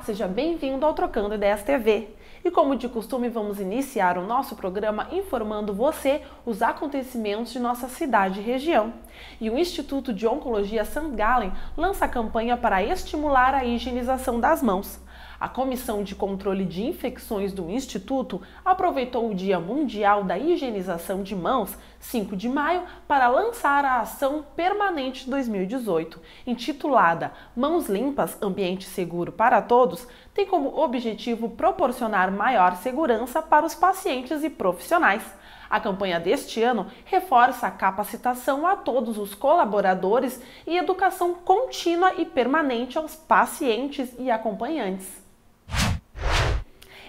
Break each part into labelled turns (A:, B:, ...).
A: seja bem-vindo ao Trocando Ideias TV. E como de costume, vamos iniciar o nosso programa informando você os acontecimentos de nossa cidade e região. E o Instituto de Oncologia St. Gallen lança a campanha para estimular a higienização das mãos. A Comissão de Controle de Infecções do Instituto aproveitou o Dia Mundial da Higienização de Mãos, 5 de maio, para lançar a ação permanente 2018, intitulada Mãos Limpas, Ambiente Seguro para Todos, tem como objetivo proporcionar maior segurança para os pacientes e profissionais. A campanha deste ano reforça a capacitação a todos os colaboradores e educação contínua e permanente aos pacientes e acompanhantes.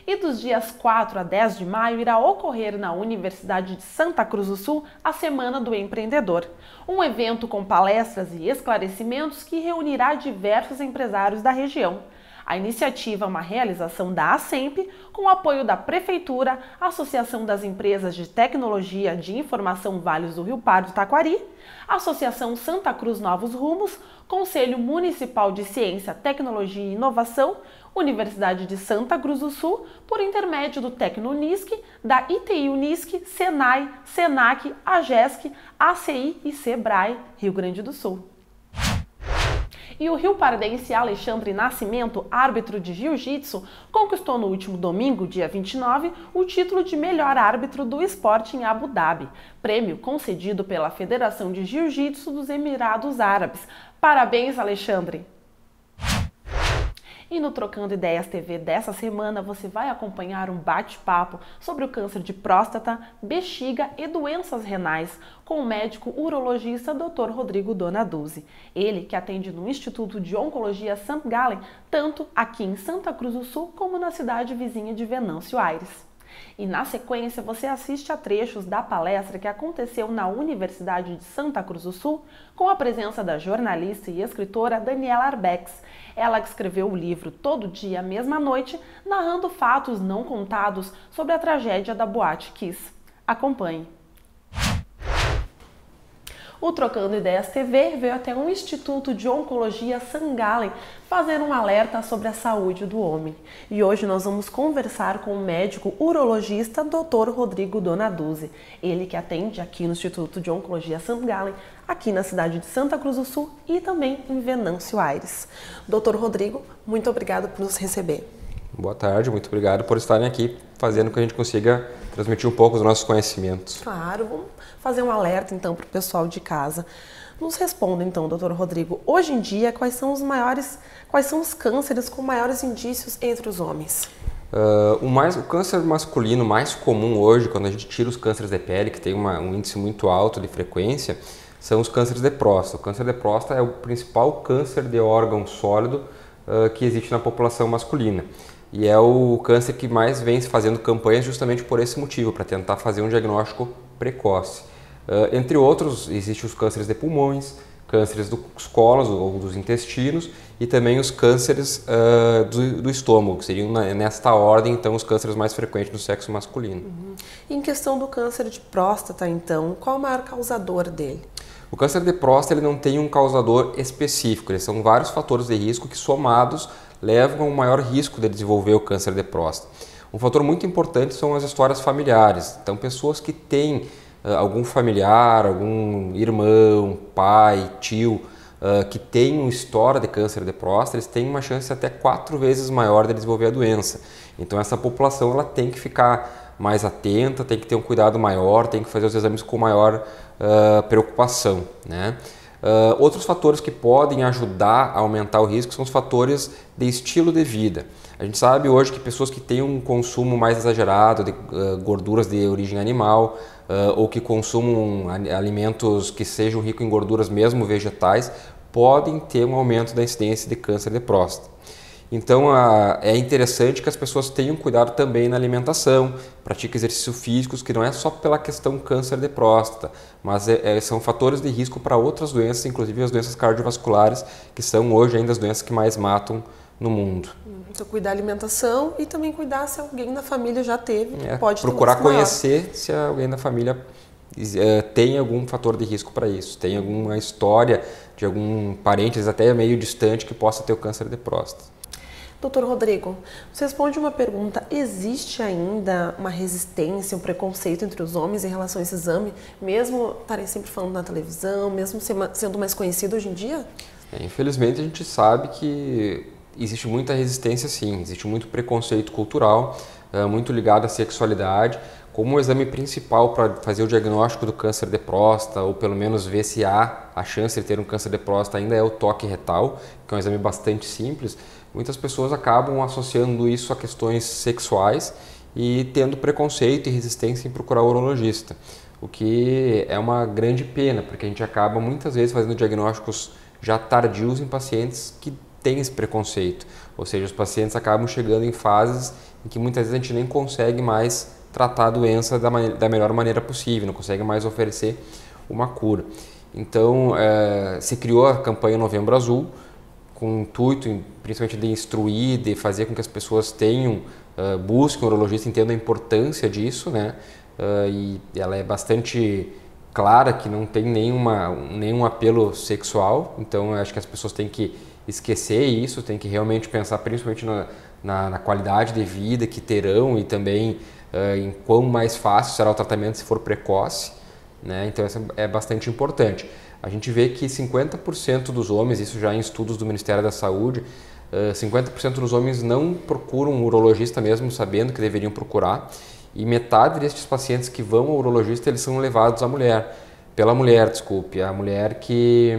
A: E dos dias 4 a 10 de maio irá ocorrer na Universidade de Santa Cruz do Sul a Semana do Empreendedor, um evento com palestras e esclarecimentos que reunirá diversos empresários da região. A iniciativa é uma realização da ASEMP, com o apoio da Prefeitura, Associação das Empresas de Tecnologia de Informação Vales do Rio Pardo Taquari, Associação Santa Cruz Novos Rumos, Conselho Municipal de Ciência, Tecnologia e Inovação, Universidade de Santa Cruz do Sul, por intermédio do Tecnounisc, da ITI Unisc, Senai, Senac, AGESC, ACI e Sebrae, Rio Grande do Sul. E o rio-pardense Alexandre Nascimento, árbitro de jiu-jitsu, conquistou no último domingo, dia 29, o título de melhor árbitro do esporte em Abu Dhabi, prêmio concedido pela Federação de Jiu-Jitsu dos Emirados Árabes. Parabéns, Alexandre! E no Trocando Ideias TV dessa semana você vai acompanhar um bate-papo sobre o câncer de próstata, bexiga e doenças renais com o médico urologista Dr. Rodrigo Donaduzzi. Ele que atende no Instituto de Oncologia St. Gallen, tanto aqui em Santa Cruz do Sul como na cidade vizinha de Venâncio Aires. E na sequência você assiste a trechos da palestra que aconteceu na Universidade de Santa Cruz do Sul com a presença da jornalista e escritora Daniela Arbex. Ela que escreveu o livro Todo Dia, Mesma Noite, narrando fatos não contados sobre a tragédia da Boate Kiss. Acompanhe. O Trocando Ideias TV veio até um Instituto de Oncologia St. Gallen fazer um alerta sobre a saúde do homem. E hoje nós vamos conversar com o médico urologista Dr. Rodrigo Donaduzzi. Ele que atende aqui no Instituto de Oncologia St. Gallen, aqui na cidade de Santa Cruz do Sul e também em Venâncio Aires. Dr. Rodrigo, muito obrigado por nos receber.
B: Boa tarde, muito obrigado por estarem aqui fazendo com que a gente consiga transmitir um pouco dos nossos conhecimentos.
A: Claro, vamos fazer um alerta então para o pessoal de casa. Nos responda então, doutor Rodrigo, hoje em dia quais são os cânceres com maiores indícios entre os homens?
B: O câncer masculino mais comum hoje, quando a gente tira os cânceres de pele, que tem um índice muito alto de frequência, são os cânceres de próstata. O câncer de próstata é o principal câncer de órgão sólido que existe na população masculina. E é o câncer que mais vem se fazendo campanhas justamente por esse motivo, para tentar fazer um diagnóstico precoce. Entre outros, existem os cânceres de pulmões, cânceres dos colos ou dos intestinos e também os cânceres do estômago, que seriam nesta ordem, então, os cânceres mais frequentes do sexo masculino.
A: E em questão do câncer de próstata, então, qual é o maior causador dele?
B: O câncer de próstata ele não tem um causador específico, eles são vários fatores de risco que somados levam a um maior risco de desenvolver o câncer de próstata. Um fator muito importante são as histórias familiares. Então, pessoas que têm algum familiar, algum irmão, pai, tio, que tem uma história de câncer de próstata, eles têm uma chance até 4 vezes maior de desenvolver a doença. Então, essa população ela tem que ficar mais atenta, tem que ter um cuidado maior, tem que fazer os exames com maior preocupação, né? Outros fatores que podem ajudar a aumentar o risco são os fatores de estilo de vida. A gente sabe hoje que pessoas que têm um consumo mais exagerado de gorduras de origem animal ou que consumam alimentos que sejam ricos em gorduras mesmo vegetais podem ter um aumento da incidência de câncer de próstata. Então é interessante que as pessoas tenham cuidado também na alimentação, pratiquem exercícios físicos, que não é só pela questão câncer de próstata, mas são fatores de risco para outras doenças, inclusive as doenças cardiovasculares, que são hoje ainda as doenças que mais matam no mundo.
A: Então cuidar da alimentação e também cuidar se alguém da família já teve, pode
B: procurar
A: ter um
B: conhecer se alguém da família tem algum fator de risco para isso, tem alguma história de algum parente até meio distante que possa ter o câncer de próstata.
A: Doutor Rodrigo, você responde uma pergunta: existe ainda uma resistência, um preconceito entre os homens em relação a esse exame, mesmo estarem sempre falando na televisão, mesmo sendo mais conhecido hoje em dia?
B: Infelizmente a gente sabe que existe muita resistência sim, existe muito preconceito cultural, muito ligado à sexualidade. Como o exame principal para fazer o diagnóstico do câncer de próstata, ou pelo menos ver se há a chance de ter um câncer de próstata, ainda é o toque retal, que é um exame bastante simples, muitas pessoas acabam associando isso a questões sexuais e tendo preconceito e resistência em procurar o urologista, o que é uma grande pena, porque a gente acaba muitas vezes fazendo diagnósticos já tardios em pacientes que têm esse preconceito, ou seja, os pacientes acabam chegando em fases em que muitas vezes a gente nem consegue mais tratar a doença da melhor maneira possível, não consegue mais oferecer uma cura. Então, se criou a campanha Novembro Azul, com o intuito, principalmente, de instruir, de fazer com que as pessoas busquem um urologista, entendam a importância disso, né? E ela é bastante clara que não tem nenhum apelo sexual, então acho que as pessoas têm que esquecer isso, têm que realmente pensar principalmente na qualidade de vida que terão e também em quão mais fácil será o tratamento se for precoce, né? Então isso é bastante importante. A gente vê que 50% dos homens, isso já em estudos do Ministério da Saúde, 50% dos homens não procuram um urologista mesmo sabendo que deveriam procurar, e metade destes pacientes que vão ao urologista, eles são levados pela mulher, a mulher que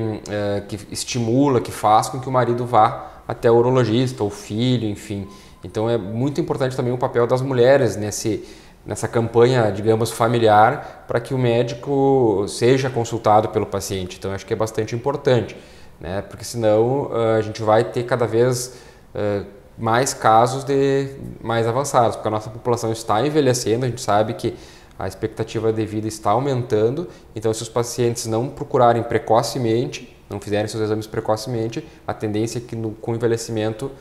B: estimula, que faz com que o marido vá até o urologista, ou o filho, enfim. Então é muito importante também o papel das mulheres nessa campanha, digamos, familiar, para que o médico seja consultado pelo paciente. Então acho que é bastante importante, né? Porque senão a gente vai ter cada vez mais casos mais avançados, porque a nossa população está envelhecendo, a gente sabe que a expectativa de vida está aumentando, então se os pacientes não procurarem precocemente, não fizerem seus exames precocemente, a tendência é que com o envelhecimento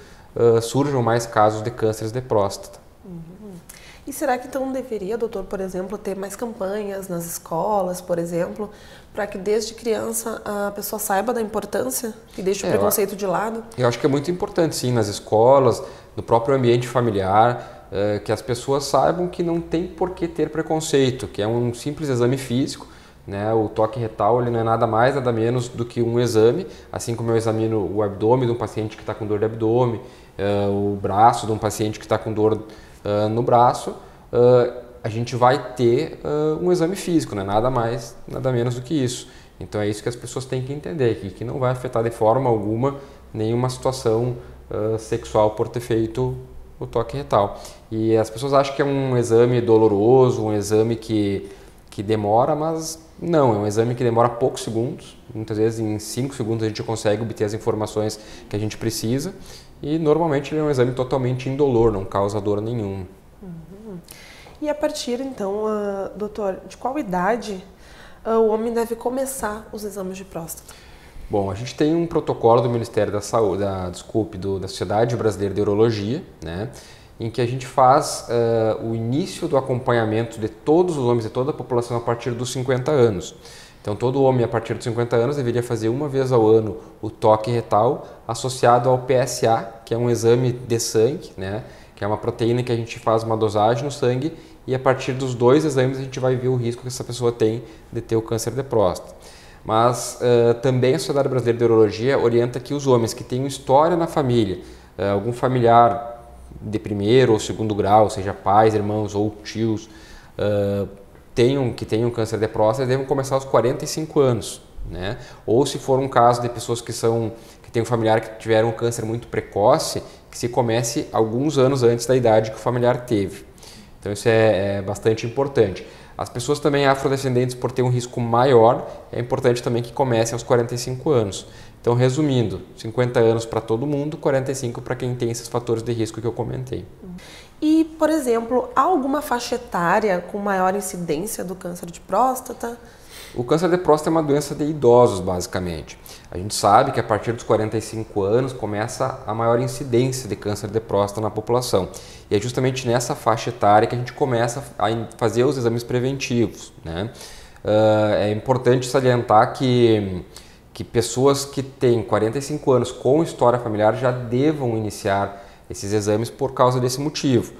B: surjam mais casos de cânceres de próstata.
A: Uhum. E será que então deveria, doutor, por exemplo, ter mais campanhas nas escolas, por exemplo, para que desde criança a pessoa saiba da importância e deixe o preconceito de lado?
B: Eu acho que é muito importante, sim, nas escolas, no próprio ambiente familiar, que as pessoas saibam que não tem por que ter preconceito, que é um simples exame físico, né? O toque retal ele não é nada mais, nada menos do que um exame, assim como eu examino o abdômen de um paciente que está com dor de abdômen, o braço de um paciente que está com dor no braço, a gente vai ter um exame físico, né? Nada mais, nada menos do que isso. Então é isso que as pessoas têm que entender, que não vai afetar de forma alguma nenhuma situação sexual por ter feito o toque retal. E as pessoas acham que é um exame doloroso, um exame que demora, mas não, é um exame que demora poucos segundos, muitas vezes em 5 segundos a gente consegue obter as informações que a gente precisa e normalmente ele é um exame totalmente indolor, não causa dor nenhuma.
A: Uhum. E a partir então, doutor, de qual idade o homem deve começar os exames de próstata?
B: Bom, a gente tem um protocolo do Ministério da Saúde, da Sociedade Brasileira de Urologia, né, em que a gente faz o início do acompanhamento de todos os homens e toda a população a partir dos 50 anos. Então, todo homem a partir dos 50 anos deveria fazer uma vez ao ano o toque retal associado ao PSA, que é um exame de sangue, né, que é uma proteína que a gente faz uma dosagem no sangue e a partir dos 2 exames a gente vai ver o risco que essa pessoa tem de ter o câncer de próstata. Mas também a Sociedade Brasileira de Urologia orienta que os homens que têm história na família, algum familiar de primeiro ou segundo grau, seja pais, irmãos ou tios, que tenham câncer de próstata, devem começar aos 45 anos, né? Ou se for um caso de pessoas que têm um familiar que tiveram um câncer muito precoce, que se comece alguns anos antes da idade que o familiar teve. Então isso é bastante importante. As pessoas também afrodescendentes, por ter um risco maior, é importante também que comecem aos 45 anos. Então, resumindo, 50 anos para todo mundo, 45 para quem tem esses fatores de risco que eu comentei.
A: E, por exemplo, há alguma faixa etária com maior incidência do câncer de próstata?
B: O câncer de próstata é uma doença de idosos, basicamente. A gente sabe que a partir dos 45 anos começa a maior incidência de câncer de próstata na população. E é justamente nessa faixa etária que a gente começa a fazer os exames preventivos, né? É importante salientar que pessoas que têm 45 anos com história familiar já devam iniciar esses exames por causa desse motivo.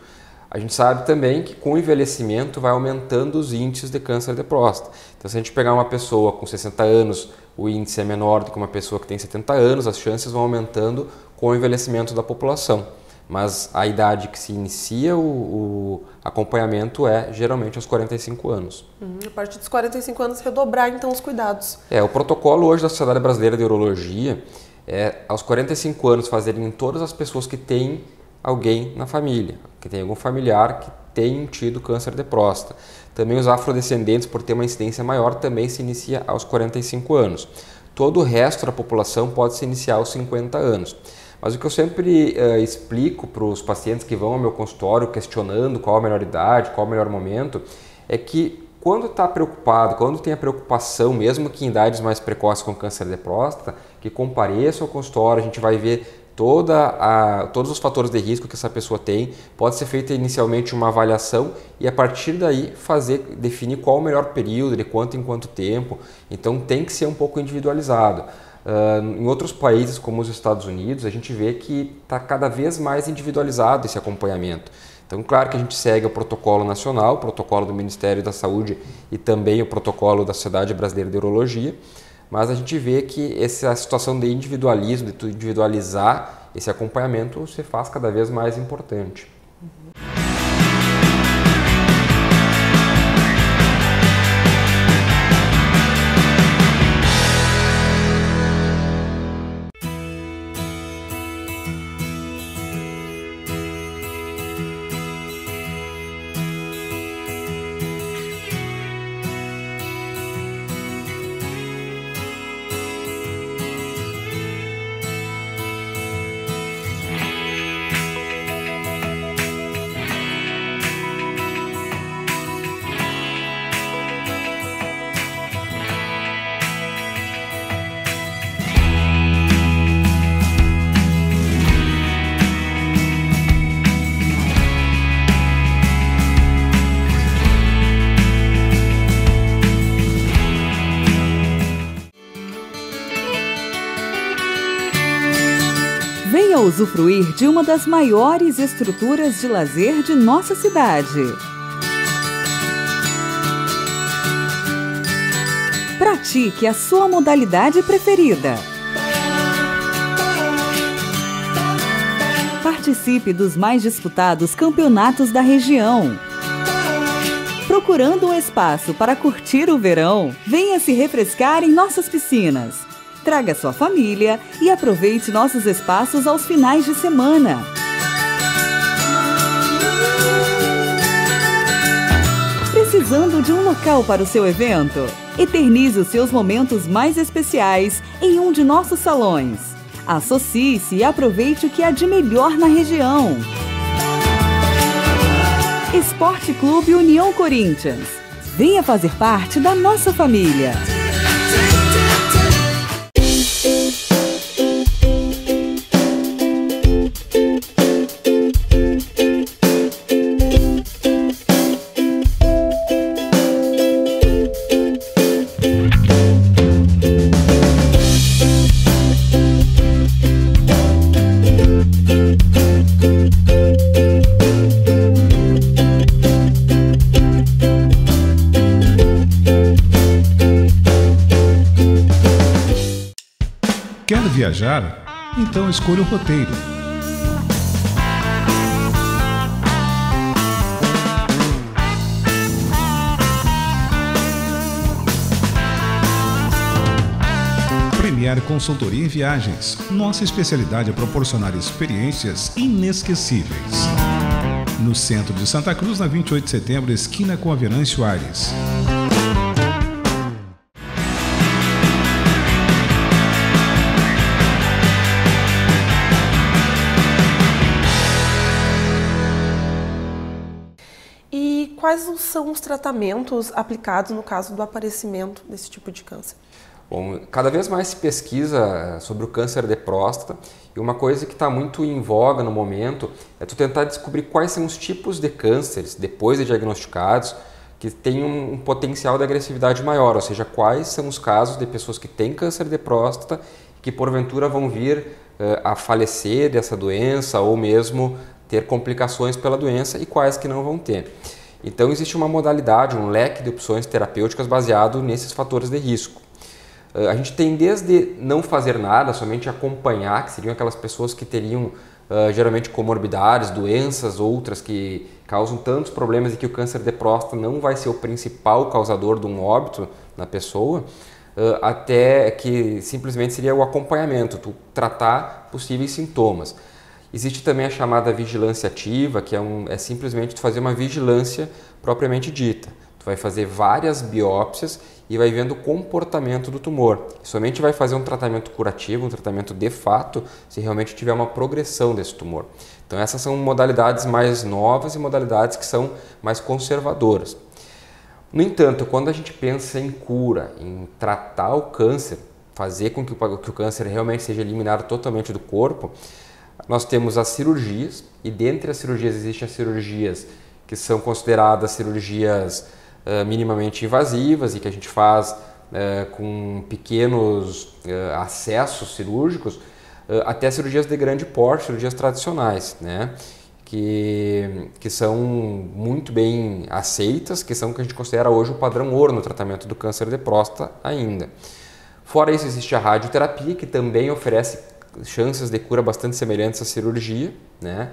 B: A gente sabe também que com o envelhecimento vai aumentando os índices de câncer de próstata. Então, se a gente pegar uma pessoa com 60 anos, o índice é menor do que uma pessoa que tem 70 anos, as chances vão aumentando com o envelhecimento da população. Mas a idade que se inicia o acompanhamento é geralmente aos 45 anos.
A: A partir dos 45 anos, redobrar então os cuidados.
B: O protocolo hoje da Sociedade Brasileira de Urologia é aos 45 anos fazerem em todas as pessoas que têm alguém na família, que tem algum familiar que tenha tido câncer de próstata. Também os afrodescendentes, por ter uma incidência maior, também se inicia aos 45 anos. Todo o resto da população pode se iniciar aos 50 anos. Mas o que eu sempre explico para os pacientes que vão ao meu consultório questionando qual a melhor idade, qual o melhor momento, é que quando está preocupado, quando tem a preocupação, mesmo que em idades mais precoces com câncer de próstata, que compareça ao consultório, a gente vai ver todos os fatores de risco que essa pessoa tem. Pode ser feita inicialmente uma avaliação e a partir daí definir qual o melhor período, de quanto em quanto tempo. Então tem que ser um pouco individualizado. Em outros países como os Estados Unidos, a gente vê que está cada vez mais individualizado esse acompanhamento. Então, claro que a gente segue o protocolo nacional, o protocolo do Ministério da Saúde e também o protocolo da Sociedade Brasileira de Urologia, mas a gente vê que essa situação de individualismo, de individualizar esse acompanhamento, se faz cada vez mais importante.
C: Venha usufruir de uma das maiores estruturas de lazer de nossa cidade. Pratique a sua modalidade preferida. Participe dos mais disputados campeonatos da região. Procurando um espaço para curtir o verão, venha se refrescar em nossas piscinas. Traga sua família e aproveite nossos espaços aos finais de semana. Precisando de um local para o seu evento? Eternize os seus momentos mais especiais em um de nossos salões. Associe-se e aproveite o que há de melhor na região. Esporte Clube União Corinthians. Venha fazer parte da nossa família.
D: Quer viajar? Então escolha o roteiro. Premier Consultoria em Viagens. Nossa especialidade é proporcionar experiências inesquecíveis. No centro de Santa Cruz, na 28 de setembro, esquina com a Venâncio Aires.
A: E quais são os tratamentos aplicados no caso do aparecimento desse tipo de câncer?
B: Bom, cada vez mais se pesquisa sobre o câncer de próstata e uma coisa que está muito em voga no momento é tu tentar descobrir quais são os tipos de cânceres, depois de diagnosticados, que têm um potencial de agressividade maior, ou seja, quais são os casos de pessoas que têm câncer de próstata e que porventura vão vir a falecer dessa doença ou mesmo ter complicações pela doença e quais que não vão ter. Então existe uma modalidade, um leque de opções terapêuticas baseado nesses fatores de risco. A gente tem desde não fazer nada, somente acompanhar, que seriam aquelas pessoas que teriam geralmente comorbidades, doenças outras que causam tantos problemas e que o câncer de próstata não vai ser o principal causador de um óbito na pessoa, até que simplesmente seria o acompanhamento, tu tratar possíveis sintomas. Existe também a chamada vigilância ativa, que é simplesmente tu fazer uma vigilância propriamente dita. Tu vai fazer várias biópsias e vai vendo o comportamento do tumor. Somente vai fazer um tratamento curativo, um tratamento de fato, se realmente tiver uma progressão desse tumor. Então essas são modalidades mais novas e modalidades que são mais conservadoras. No entanto, quando a gente pensa em cura, em tratar o câncer, fazer com que o câncer realmente seja eliminado totalmente do corpo, nós temos as cirurgias, e dentre as cirurgias existem as cirurgias que são consideradas cirurgias minimamente invasivas e que a gente faz com pequenos acessos cirúrgicos, até cirurgias de grande porte, cirurgias tradicionais, né? Que são muito bem aceitas, que são o que a gente considera hoje o padrão ouro no tratamento do câncer de próstata ainda. Fora isso, existe a radioterapia, que também oferece chances de cura bastante semelhantes à cirurgia, né?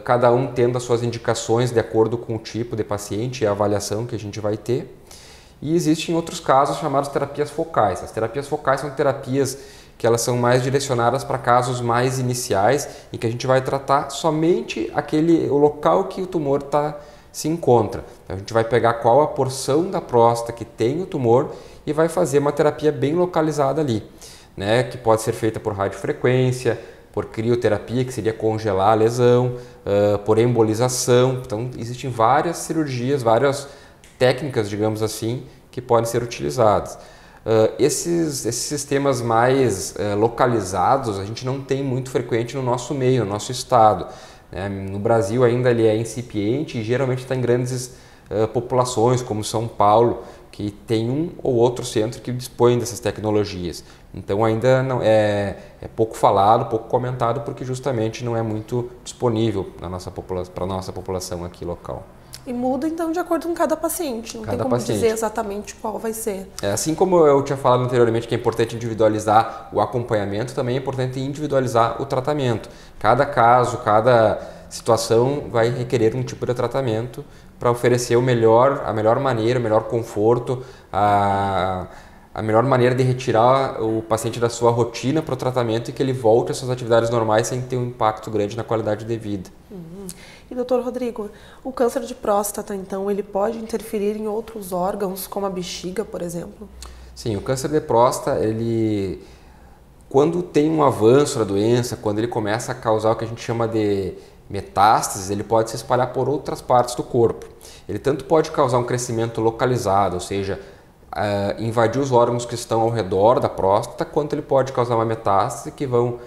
B: Cada um tendo as suas indicações de acordo com o tipo de paciente e a avaliação que a gente vai ter. E existem outros casos chamados terapias focais. As terapias focais são terapias que elas são mais direcionadas para casos mais iniciais, em que a gente vai tratar somente o local que o tumor se encontra. Então a gente vai pegar qual a porção da próstata que tem o tumor e vai fazer uma terapia bem localizada ali, né? Que pode ser feita por radiofrequência, por crioterapia, que seria congelar a lesão, por embolização. Então existem várias cirurgias, várias técnicas, digamos assim, que podem ser utilizadas. Esses sistemas mais localizados a gente não tem muito frequente no nosso meio, no nosso estado. No Brasil ainda ele é incipiente e geralmente está em grandes populações, como São Paulo, que tem um ou outro centro que dispõe dessas tecnologias. Então ainda não é pouco falado, pouco comentado, porque justamente não é muito disponível para a nossa população aqui local.
A: E muda então de acordo com cada paciente, não tem como dizer exatamente qual vai ser.
B: Assim como eu tinha falado anteriormente que é importante individualizar o acompanhamento, também é importante individualizar o tratamento. Cada caso, cada situação vai requerer um tipo de tratamento para oferecer a melhor maneira, o melhor conforto, a melhor maneira de retirar o paciente da sua rotina para o tratamento e que ele volte às suas atividades normais sem ter um impacto grande na qualidade de vida.
A: E doutor Rodrigo, o câncer de próstata, então, ele pode interferir em outros órgãos, como a bexiga, por exemplo?
B: Sim, o câncer de próstata, quando tem um avanço da doença, quando ele começa a causar o que a gente chama de metástases, ele pode se espalhar por outras partes do corpo. Ele tanto pode causar um crescimento localizado, ou seja, invadir os órgãos que estão ao redor da próstata, quanto ele pode causar uma metástase que vão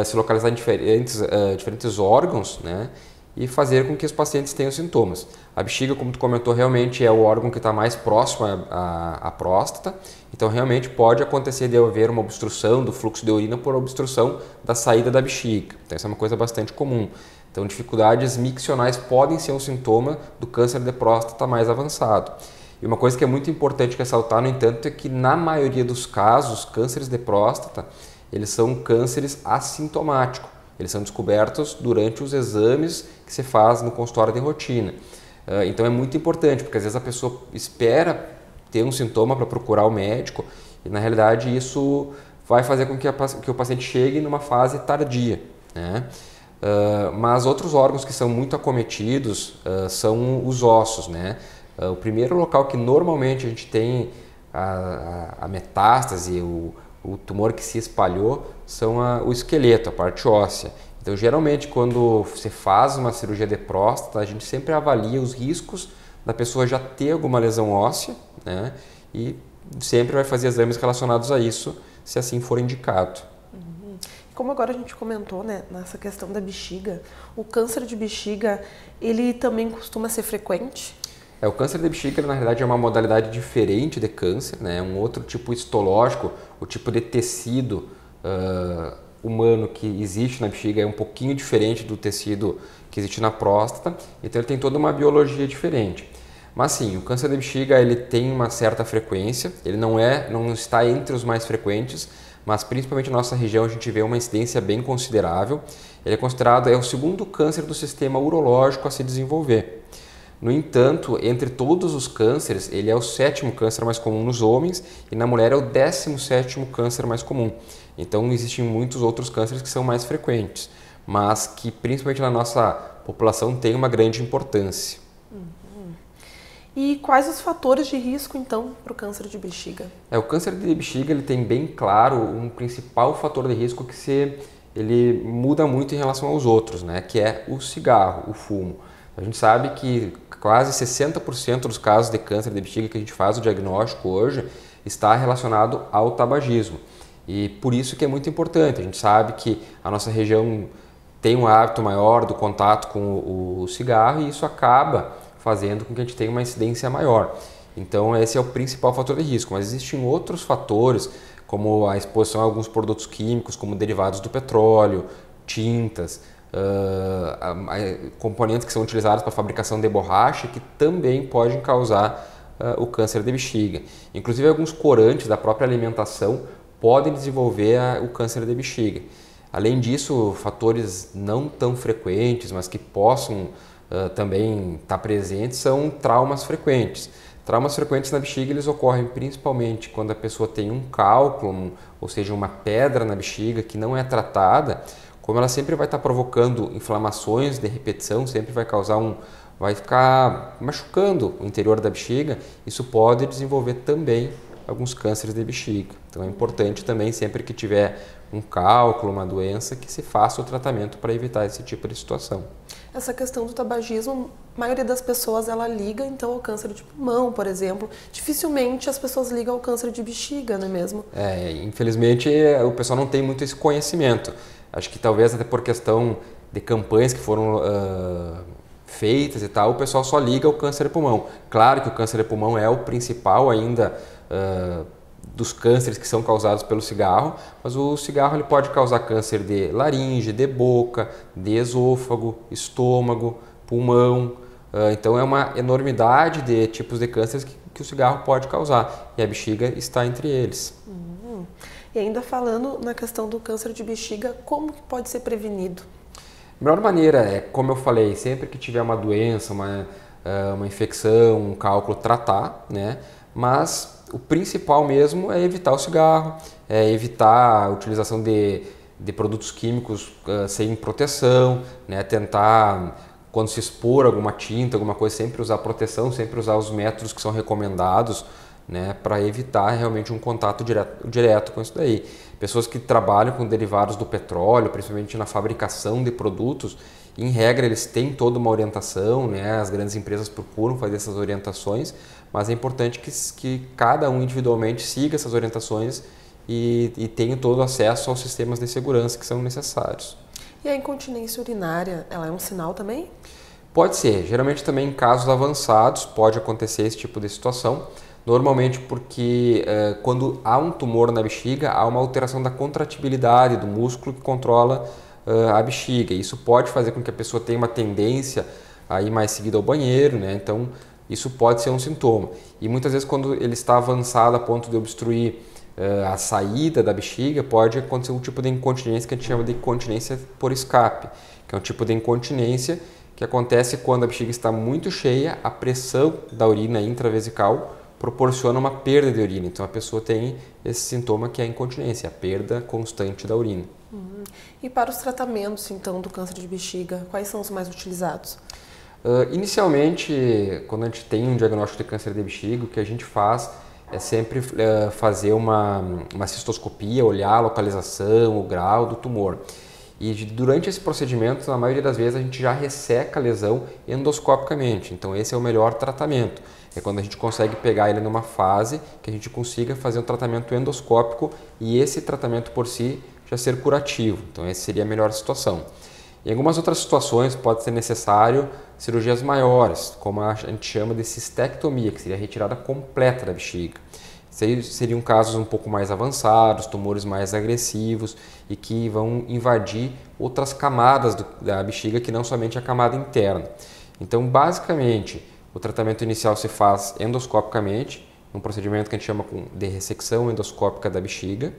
B: se localizar em diferentes órgãos, né? E fazer com que os pacientes tenham sintomas. A bexiga, como tu comentou, realmente é o órgão que está mais próximo à próstata, então realmente pode acontecer de haver uma obstrução do fluxo de urina por obstrução da saída da bexiga. Então isso é uma coisa bastante comum. Então dificuldades miccionais podem ser um sintoma do câncer de próstata mais avançado. E uma coisa que é muito importante ressaltar, no entanto, é que na maioria dos casos, cânceres de próstata, eles são cânceres assintomáticos. Eles são descobertos durante os exames que se faz no consultório de rotina. Então é muito importante, porque às vezes a pessoa espera ter um sintoma para procurar o médico e na realidade isso vai fazer com que o paciente chegue numa fase tardia, né? Mas outros órgãos que são muito acometidos são os ossos, né? O primeiro local que normalmente a gente tem a metástase, o tumor que se espalhou, são o esqueleto, a parte óssea. Então, geralmente, quando você faz uma cirurgia de próstata, a gente sempre avalia os riscos da pessoa já ter alguma lesão óssea, né? E sempre vai fazer exames relacionados a isso, se assim for indicado.
A: Como agora a gente comentou, né, nessa questão da bexiga, o câncer de bexiga, ele também costuma ser frequente?
B: O câncer de bexiga, na realidade, é uma modalidade diferente de câncer, né? Um outro tipo histológico, o tipo de tecido humano que existe na bexiga é um pouquinho diferente do tecido que existe na próstata, então ele tem toda uma biologia diferente. Mas sim, o câncer de bexiga ele tem uma certa frequência, ele não está entre os mais frequentes, mas principalmente na nossa região a gente vê uma incidência bem considerável. Ele é considerado o segundo câncer do sistema urológico a se desenvolver. No entanto, entre todos os cânceres, ele é o 7º câncer mais comum nos homens e na mulher é o 17º câncer mais comum. Então existem muitos outros cânceres que são mais frequentes, mas que principalmente na nossa população tem uma grande importância.
A: E quais os fatores de risco, então, para o câncer de bexiga?
B: O câncer de bexiga ele tem bem claro um principal fator de risco que ele muda muito em relação aos outros, né? Que é o cigarro, o fumo. A gente sabe que quase 60% dos casos de câncer de bexiga que a gente faz o diagnóstico hoje está relacionado ao tabagismo. E por isso que é muito importante. A gente sabe que a nossa região tem um hábito maior do contato com o cigarro e isso acaba fazendo com que a gente tenha uma incidência maior. Então esse é o principal fator de risco, mas existem outros fatores, como a exposição a alguns produtos químicos, como derivados do petróleo, tintas, componentes que são utilizados para a fabricação de borracha, que também podem causar o câncer de bexiga. Inclusive alguns corantes da própria alimentação podem desenvolver o câncer de bexiga. Além disso, fatores não tão frequentes, mas que possam também estar presentes, são traumas frequentes. Traumas frequentes na bexiga eles ocorrem principalmente quando a pessoa tem um cálculo, ou seja, uma pedra na bexiga que não é tratada. Como ela sempre vai estar provocando inflamações de repetição, sempre vai ficar machucando o interior da bexiga, isso pode desenvolver também alguns cânceres de bexiga. Então é importante também, sempre que tiver um cálculo, uma doença, que se faça o tratamento para evitar esse tipo de situação.
A: Essa questão do tabagismo, a maioria das pessoas ela liga então ao câncer de pulmão, por exemplo. Dificilmente as pessoas ligam ao câncer de bexiga, não é mesmo?
B: Infelizmente o pessoal não tem muito esse conhecimento. Acho que talvez até por questão de campanhas que foram feitas e tal, o pessoal só liga ao câncer de pulmão. Claro que o câncer de pulmão é o principal ainda dos cânceres que são causados pelo cigarro, mas o cigarro ele pode causar câncer de laringe, de boca, de esôfago, estômago, pulmão. Então é uma enormidade de tipos de cânceres que o cigarro pode causar e a bexiga está entre eles.
A: E ainda falando na questão do câncer de bexiga, como que pode ser prevenido?
B: A melhor maneira é, como eu falei, sempre que tiver uma doença, uma infecção, um cálculo, tratar, né? Mas o principal mesmo é evitar o cigarro, é evitar a utilização de produtos químicos sem proteção, né? Tentar, quando se expor alguma tinta, alguma coisa, sempre usar proteção, sempre usar os métodos que são recomendados, né? Para evitar realmente um contato direto com isso daí. Pessoas que trabalham com derivados do petróleo, principalmente na fabricação de produtos, em regra eles têm toda uma orientação, né? As grandes empresas procuram fazer essas orientações, mas é importante que cada um individualmente siga essas orientações e tenha todo o acesso aos sistemas de segurança que são necessários.
A: E a incontinência urinária, ela é um sinal também?
B: Pode ser, geralmente também em casos avançados pode acontecer esse tipo de situação, normalmente porque quando há um tumor na bexiga, há uma alteração da contratibilidade do músculo que controla a bexiga. Isso pode fazer com que a pessoa tenha uma tendência a ir mais seguida ao banheiro, né? Então isso pode ser um sintoma. E muitas vezes quando ele está avançado a ponto de obstruir a saída da bexiga, pode acontecer um tipo de incontinência que a gente chama de incontinência por escape, que é um tipo de incontinência que acontece quando a bexiga está muito cheia, a pressão da urina intravesical proporciona uma perda de urina. Então a pessoa tem esse sintoma que é a incontinência, a perda constante da urina.
A: E para os tratamentos então do câncer de bexiga, quais são os mais utilizados?
B: Inicialmente, quando a gente tem um diagnóstico de câncer de bexiga, o que a gente faz é sempre fazer uma cistoscopia, olhar a localização, o grau do tumor. E durante esse procedimento, na maioria das vezes, a gente já resseca a lesão endoscopicamente. Então esse é o melhor tratamento. É quando a gente consegue pegar ele numa fase que a gente consiga fazer um tratamento endoscópico e esse tratamento por si já ser curativo. Então essa seria a melhor situação. Em algumas outras situações pode ser necessário cirurgias maiores, como a gente chama de cistectomia, que seria a retirada completa da bexiga. seriam casos um pouco mais avançados, tumores mais agressivos e que vão invadir outras camadas da bexiga que não somente a camada interna. Então, basicamente, o tratamento inicial se faz endoscopicamente, um procedimento que a gente chama de ressecção endoscópica da bexiga,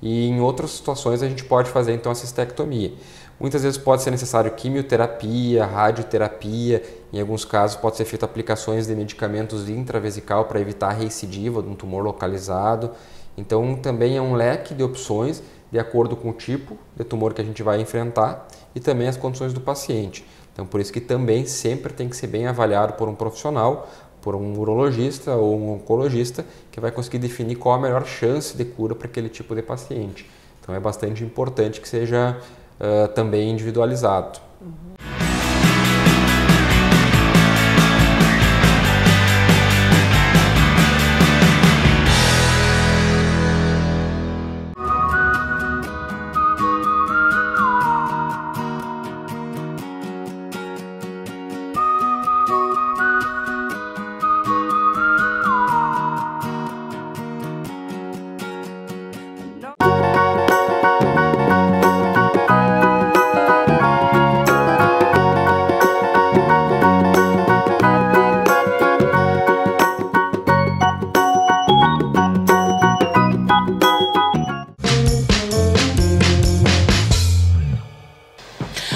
B: e em outras situações a gente pode fazer então a cistectomia. Muitas vezes pode ser necessário quimioterapia, radioterapia, em alguns casos pode ser feito aplicações de medicamentos intravesical para evitar a recidiva de um tumor localizado. Então também é um leque de opções de acordo com o tipo de tumor que a gente vai enfrentar e também as condições do paciente. Então por isso que também sempre tem que ser bem avaliado por um profissional, por um urologista ou um oncologista que vai conseguir definir qual a melhor chance de cura para aquele tipo de paciente. Então é bastante importante que seja também individualizado.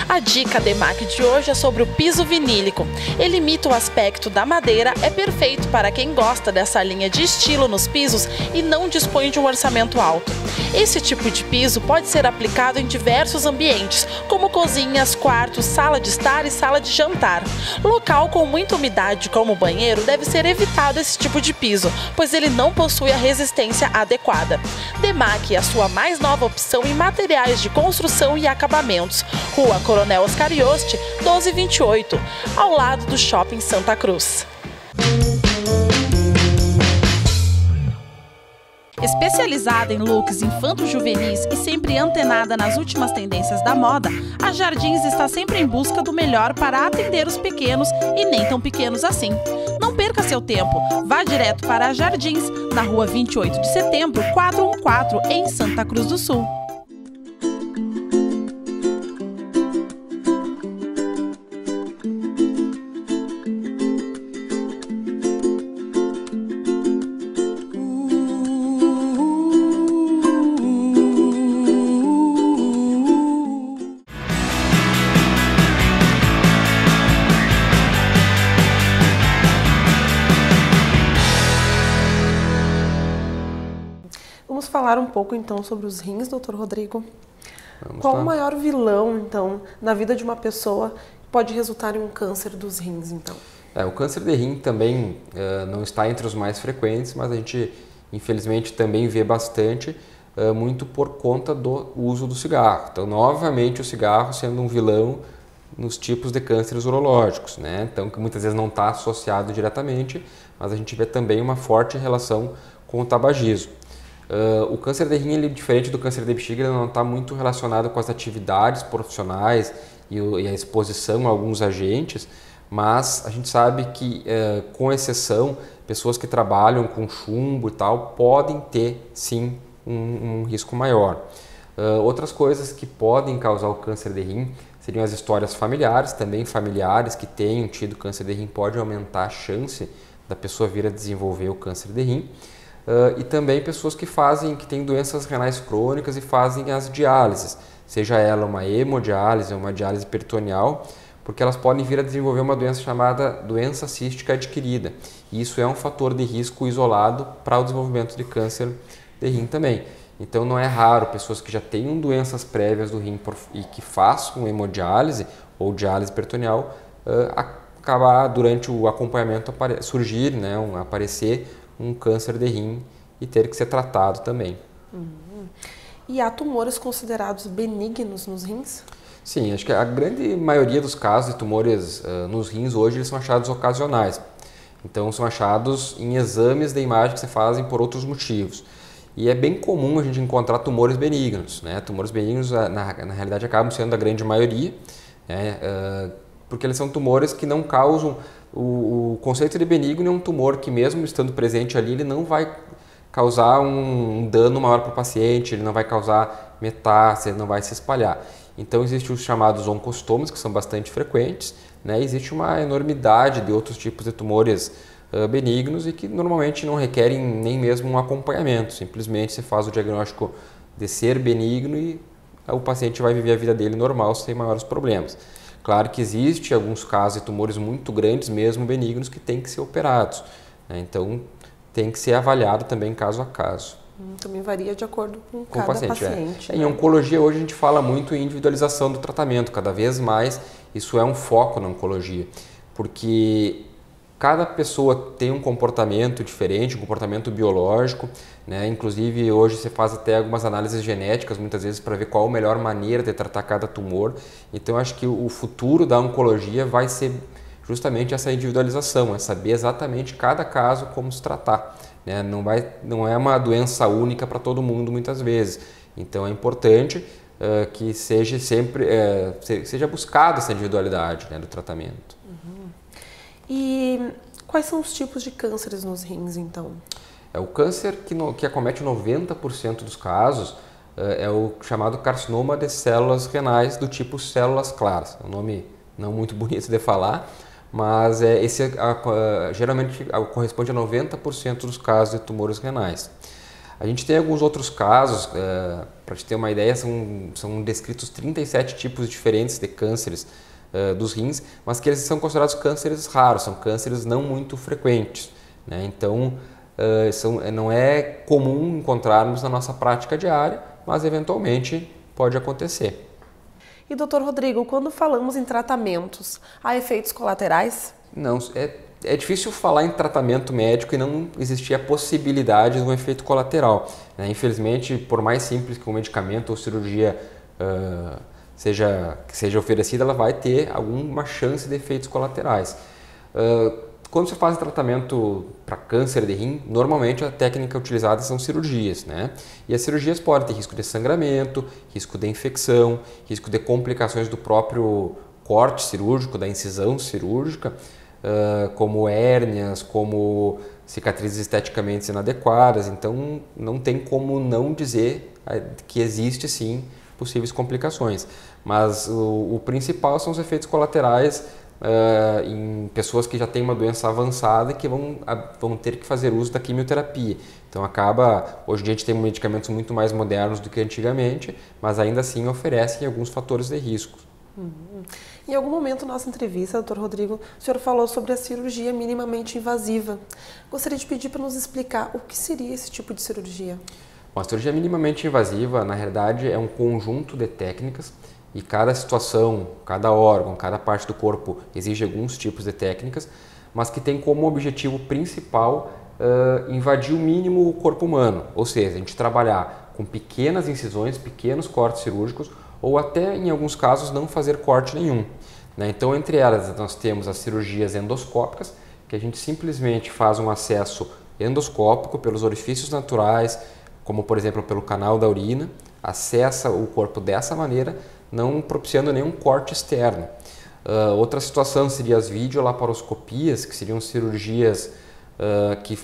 A: A dica DEMAC de hoje é sobre o piso vinílico. Ele imita o aspecto da madeira, é perfeito para quem gosta dessa linha de estilo nos pisos e não dispõe de um orçamento alto. Esse tipo de piso pode ser aplicado em diversos ambientes, como cozinhas, quartos, sala de estar e sala de jantar. Local com muita umidade, como o banheiro, deve ser evitado esse tipo de piso, pois ele não possui a resistência adequada. DEMAC é a sua mais nova opção em materiais de construção e acabamentos. Rua Coronel Oscar Yost, 1228, ao lado do Shopping Santa Cruz. Especializada em looks infanto-juvenis e sempre antenada nas últimas tendências da moda, a Jardins está sempre em busca do melhor para atender os pequenos e nem tão pequenos assim. Não perca seu tempo, vá direto para a Jardins, na rua 28 de setembro, 414, em Santa Cruz do Sul.
E: Vamos falar um pouco então sobre os rins, Dr. Rodrigo. Qual o maior vilão, então, na vida de uma pessoa que pode resultar em um câncer dos rins, então?
B: O câncer de rim também não está entre os mais frequentes, mas a gente, infelizmente, também vê bastante, muito por conta do uso do cigarro. Então, novamente, o cigarro sendo um vilão nos tipos de cânceres urológicos, né? Então, que muitas vezes não está associado diretamente, mas a gente vê também uma forte relação com o tabagismo. O câncer de rim, ele, diferente do câncer de bexiga, ele não está muito relacionado com as atividades profissionais e a exposição a alguns agentes, mas a gente sabe que, com exceção, pessoas que trabalham com chumbo e tal, podem ter, sim, um risco maior. Outras coisas que podem causar o câncer de rim seriam as histórias familiares, também familiares que tenham tido câncer de rim pode aumentar a chance da pessoa vir a desenvolver o câncer de rim. E também pessoas que têm doenças renais crônicas e fazem as diálises, seja ela uma hemodiálise ou uma diálise peritoneal, porque elas podem vir a desenvolver uma doença chamada doença cística adquirida. E isso é um fator de risco isolado para o desenvolvimento de câncer de rim também. Então não é raro pessoas que já tenham doenças prévias do rim e que façam hemodiálise ou diálise peritoneal acabar durante o acompanhamento surgir, né, aparecer um câncer de rim e ter que ser tratado também.
E: E há tumores considerados benignos nos rins?
B: Sim, acho que a grande maioria dos casos de tumores nos rins hoje eles são achados ocasionais. Então são achados em exames de imagem que se fazem por outros motivos. E é bem comum a gente encontrar tumores benignos, né? Tumores benignos na realidade acabam sendo a grande maioria, né? Porque eles são tumores que não causam. O conceito de benigno é um tumor que, mesmo estando presente ali, ele não vai causar um dano maior para o paciente, ele não vai causar metástase, ele não vai se espalhar. Então existem os chamados oncostomas, que são bastante frequentes, né? Existe uma enormidade de outros tipos de tumores benignos e que normalmente não requerem nem mesmo um acompanhamento, simplesmente você faz o diagnóstico de ser benigno e o paciente vai viver a vida dele normal sem maiores problemas. Claro que existe alguns casos de tumores muito grandes, mesmo benignos, que têm que ser operados, né? Então tem que ser avaliado também caso a caso.
E: Também varia de acordo com cada paciente.
B: Né? Em oncologia hoje a gente fala muito em individualização do tratamento, cada vez mais isso é um foco na oncologia, porque cada pessoa tem um comportamento diferente, um comportamento biológico, né? Inclusive hoje você faz até algumas análises genéticas muitas vezes para ver qual a melhor maneira de tratar cada tumor. Então acho que o futuro da oncologia vai ser justamente essa individualização, é saber exatamente cada caso como se tratar, né? Não é uma doença única para todo mundo muitas vezes. Então é importante que seja sempre seja buscada essa individualidade, né, do tratamento.
E: E quais são os tipos de cânceres nos rins, então?
B: O câncer que acomete 90% dos casos é o chamado carcinoma de células renais do tipo células claras. É um nome não muito bonito de falar, mas esse geralmente corresponde a 90% dos casos de tumores renais. A gente tem alguns outros casos, para te ter uma ideia, são descritos 37 tipos diferentes de cânceres dos rins, mas que eles são considerados cânceres raros, são cânceres não muito frequentes, né? Então não é comum encontrarmos na nossa prática diária, mas eventualmente pode acontecer.
E: E doutor Rodrigo, quando falamos em tratamentos, há efeitos colaterais?
B: Não, é difícil falar em tratamento médico e não existir a possibilidade de um efeito colateral, né? Infelizmente, por mais simples que um medicamento ou cirurgia que seja oferecida, ela vai ter alguma chance de efeitos colaterais. Quando se faz tratamento para câncer de rim, normalmente a técnica utilizada são cirurgias, né? E as cirurgias podem ter risco de sangramento, risco de infecção, risco de complicações do próprio corte cirúrgico, da incisão cirúrgica, como hérnias, como cicatrizes esteticamente inadequadas. Então não tem como não dizer que existe sim possíveis complicações, mas o principal são os efeitos colaterais em pessoas que já têm uma doença avançada e que vão ter que fazer uso da quimioterapia. Então hoje em dia a gente tem medicamentos muito mais modernos do que antigamente, mas ainda assim oferecem alguns fatores de risco.
E: Em algum momento da nossa entrevista, doutor Rodrigo, o senhor falou sobre a cirurgia minimamente invasiva. Gostaria de pedir para nos explicar o que seria esse tipo de cirurgia.
B: Bom, a cirurgia minimamente invasiva, na realidade, é um conjunto de técnicas e cada situação, cada órgão, cada parte do corpo exige alguns tipos de técnicas, mas que tem como objetivo principal invadir o mínimo o corpo humano, ou seja, a gente trabalhar com pequenas incisões, pequenos cortes cirúrgicos ou até, em alguns casos, não fazer corte nenhum, né? Então, entre elas, nós temos as cirurgias endoscópicas, que a gente simplesmente faz um acesso endoscópico pelos orifícios naturais, como por exemplo pelo canal da urina, acessa o corpo dessa maneira, não propiciando nenhum corte externo. Outra situação seria as videolaparoscopias, que seriam cirurgias que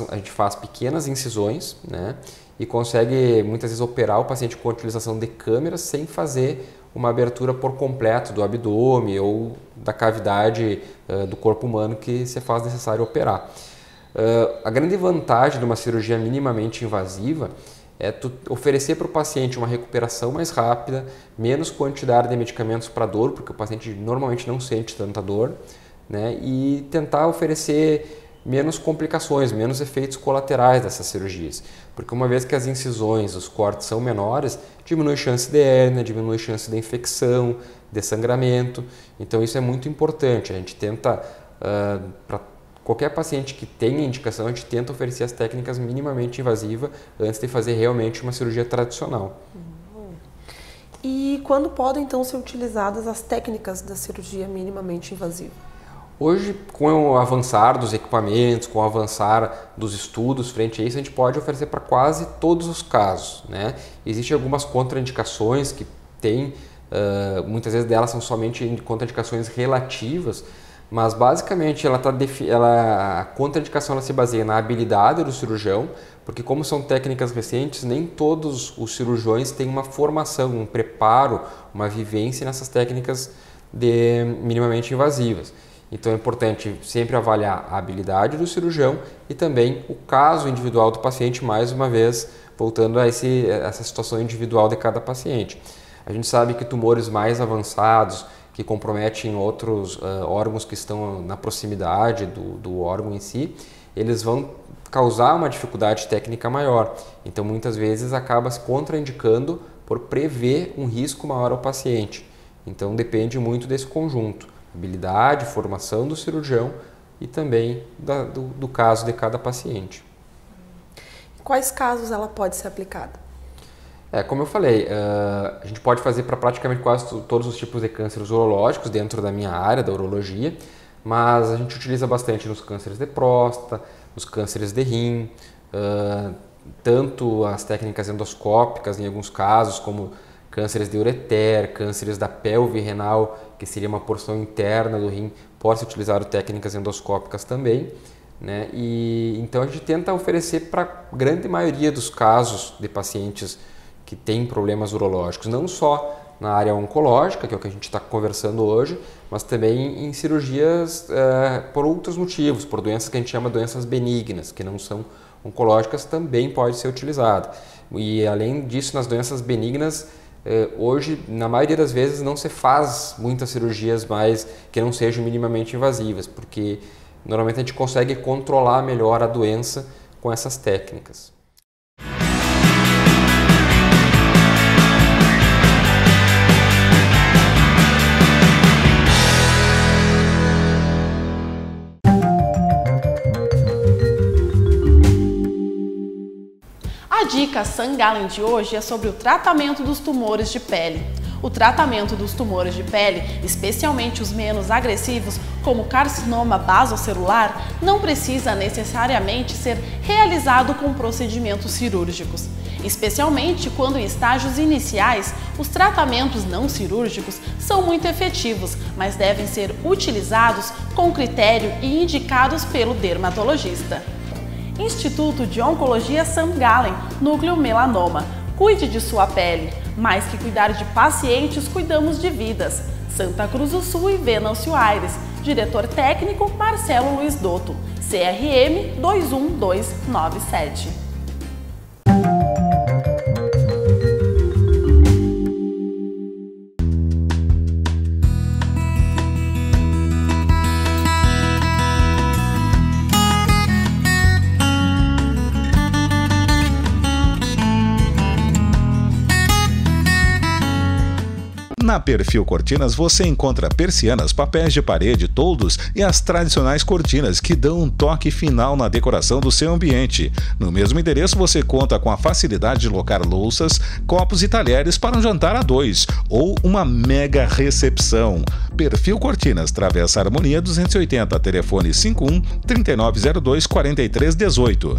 B: a gente faz pequenas incisões, né, e consegue muitas vezes operar o paciente com a utilização de câmeras sem fazer uma abertura por completo do abdômen ou da cavidade do corpo humano que se faz necessário operar. A grande vantagem de uma cirurgia minimamente invasiva é oferecer para o paciente uma recuperação mais rápida, menos quantidade de medicamentos para dor, porque o paciente normalmente não sente tanta dor, né? E tentar oferecer menos complicações, menos efeitos colaterais dessas cirurgias. Porque uma vez que as incisões, os cortes são menores, diminui a chance de hérnia, diminui a chance de infecção, de sangramento. Então isso é muito importante. A gente tenta, para qualquer paciente que tenha indicação, a gente tenta oferecer as técnicas minimamente invasivas antes de fazer realmente uma cirurgia tradicional.
E: E quando podem então ser utilizadas as técnicas da cirurgia minimamente invasiva?
B: Hoje, com o avançar dos equipamentos, com o avançar dos estudos frente a isso, a gente pode oferecer para quase todos os casos, né? Existem algumas contraindicações que tem, muitas vezes delas são somente contraindicações relativas, Mas basicamente a contraindicação ela se baseia na habilidade do cirurgião, porque como são técnicas recentes, nem todos os cirurgiões têm uma formação, um preparo, uma vivência nessas técnicas minimamente invasivas. Então é importante sempre avaliar a habilidade do cirurgião e também o caso individual do paciente, mais uma vez voltando a essa situação individual de cada paciente. A gente sabe que tumores mais avançados, que comprometem outros órgãos que estão na proximidade do órgão em si, eles vão causar uma dificuldade técnica maior. Então muitas vezes acaba se contraindicando por prever um risco maior ao paciente. Então depende muito desse conjunto, habilidade, formação do cirurgião e também do caso de cada paciente.
E: Em quais casos ela pode ser aplicada?
B: Como eu falei, a gente pode fazer para praticamente quase todos os tipos de cânceres urológicos dentro da minha área, da urologia, mas a gente utiliza bastante nos cânceres de próstata, nos cânceres de rim, tanto as técnicas endoscópicas em alguns casos, como cânceres de ureter, cânceres da pelve renal, que seria uma porção interna do rim, pode ser utilizado técnicas endoscópicas também, né? E então a gente tenta oferecer para a grande maioria dos casos de pacientes que têm problemas urológicos, não só na área oncológica, que é o que a gente está conversando hoje, mas também em cirurgias por outros motivos, por doenças que a gente chama de doenças benignas, que não são oncológicas, também pode ser utilizado. E além disso, nas doenças benignas, hoje, na maioria das vezes, não se faz muitas cirurgias mais que não sejam minimamente invasivas, porque normalmente a gente consegue controlar melhor a doença com essas técnicas.
A: A dica St. Gallen de hoje é sobre o tratamento dos tumores de pele. O tratamento dos tumores de pele, especialmente os menos agressivos, como o carcinoma basocelular, não precisa necessariamente ser realizado com procedimentos cirúrgicos. Especialmente quando em estágios iniciais, os tratamentos não cirúrgicos são muito efetivos, mas devem ser utilizados com critério e indicados pelo dermatologista. Instituto de Oncologia St. Gallen, Núcleo Melanoma. Cuide de sua pele. Mais que cuidar de pacientes, cuidamos de vidas. Santa Cruz do Sul e Venâncio Aires. Diretor técnico Marcelo Luiz Dotto. CRM 21297.
D: Na Perfil Cortinas você encontra persianas, papéis de parede, toldos e as tradicionais cortinas que dão um toque final na decoração do seu ambiente. No mesmo endereço você conta com a facilidade de locar louças, copos e talheres para um jantar a dois ou uma mega recepção. Perfil Cortinas, Travessa Harmonia 280, telefone 51 3902 4318.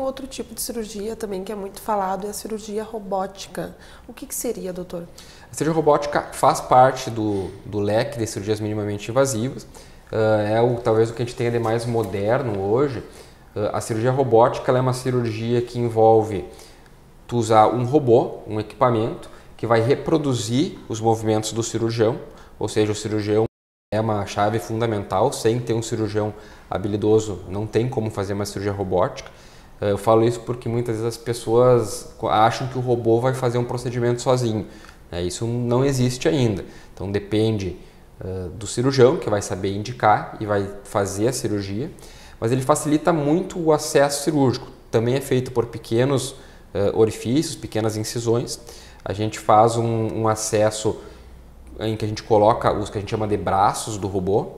E: Outro tipo de cirurgia também que é muito falado é a cirurgia robótica. O que seria, doutor?
B: A cirurgia robótica faz parte do leque de cirurgias minimamente invasivas. Talvez o que a gente tenha de mais moderno hoje. A cirurgia robótica ela é uma cirurgia que envolve tu usar um robô, um equipamento, que vai reproduzir os movimentos do cirurgião, ou seja, o cirurgião é uma chave fundamental. Sem ter um cirurgião habilidoso, não tem como fazer uma cirurgia robótica. Eu falo isso porque muitas vezes as pessoas acham que o robô vai fazer um procedimento sozinho. Isso não existe ainda. Então depende do cirurgião, que vai saber indicar e vai fazer a cirurgia, mas ele facilita muito o acesso cirúrgico. Também é feito por pequenos orifícios, pequenas incisões. A gente faz um acesso em que a gente coloca os que a gente chama de braços do robô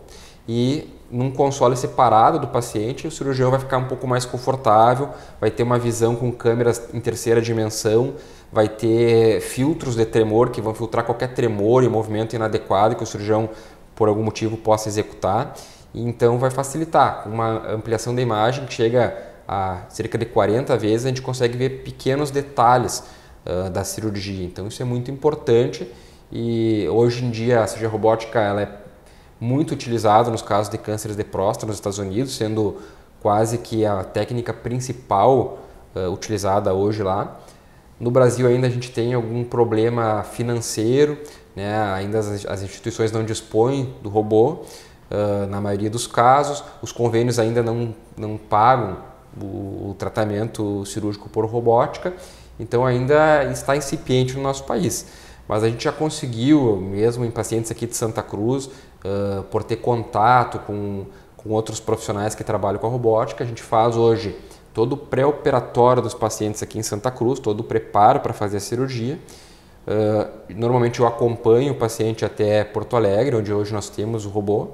B: e num console separado do paciente, o cirurgião vai ficar um pouco mais confortável, vai ter uma visão com câmeras em terceira dimensão, vai ter filtros de tremor que vão filtrar qualquer tremor e movimento inadequado que o cirurgião, por algum motivo, possa executar. E então vai facilitar uma ampliação da imagem que chega a cerca de 40 vezes, a gente consegue ver pequenos detalhes da cirurgia. Então isso é muito importante e hoje em dia a cirurgia robótica ela é muito utilizada nos casos de cânceres de próstata nos Estados Unidos, sendo quase que a técnica principal utilizada hoje lá. No Brasil ainda a gente tem algum problema financeiro, né? Ainda as instituições não dispõem do robô, na maioria dos casos. Os convênios ainda não pagam o tratamento cirúrgico por robótica, então ainda está incipiente no nosso país. Mas a gente já conseguiu, mesmo em pacientes aqui de Santa Cruz, por ter contato com outros profissionais que trabalham com a robótica, a gente faz hoje todo o pré-operatório dos pacientes aqui em Santa Cruz, todo o preparo para fazer a cirurgia. Normalmente eu acompanho o paciente até Porto Alegre, onde hoje nós temos o robô,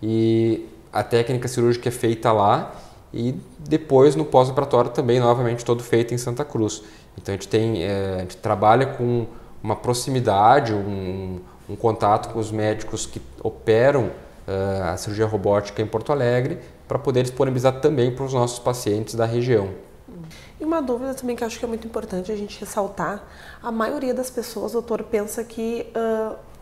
B: e a técnica cirúrgica é feita lá e depois no pós-operatório também novamente todo feito em Santa Cruz. Então a gente trabalha com uma proximidade, um contato com os médicos que operam a cirurgia robótica em Porto Alegre para poder disponibilizar também para os nossos pacientes da região.
E: E uma dúvida também que eu acho que é muito importante a gente ressaltar, a maioria das pessoas, doutor, pensa que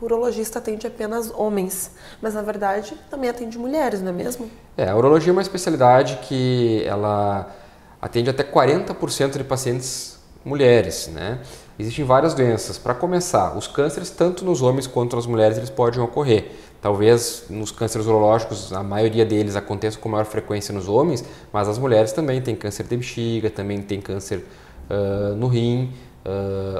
E: o urologista atende apenas homens, mas na verdade também atende mulheres, não é mesmo?
B: A urologia é uma especialidade que ela atende até 40% de pacientes mulheres, né? Existem várias doenças. Para começar, os cânceres, tanto nos homens quanto nas mulheres, eles podem ocorrer. Talvez nos cânceres urológicos, a maioria deles aconteça com maior frequência nos homens, mas as mulheres também têm câncer de bexiga, também tem câncer no rim,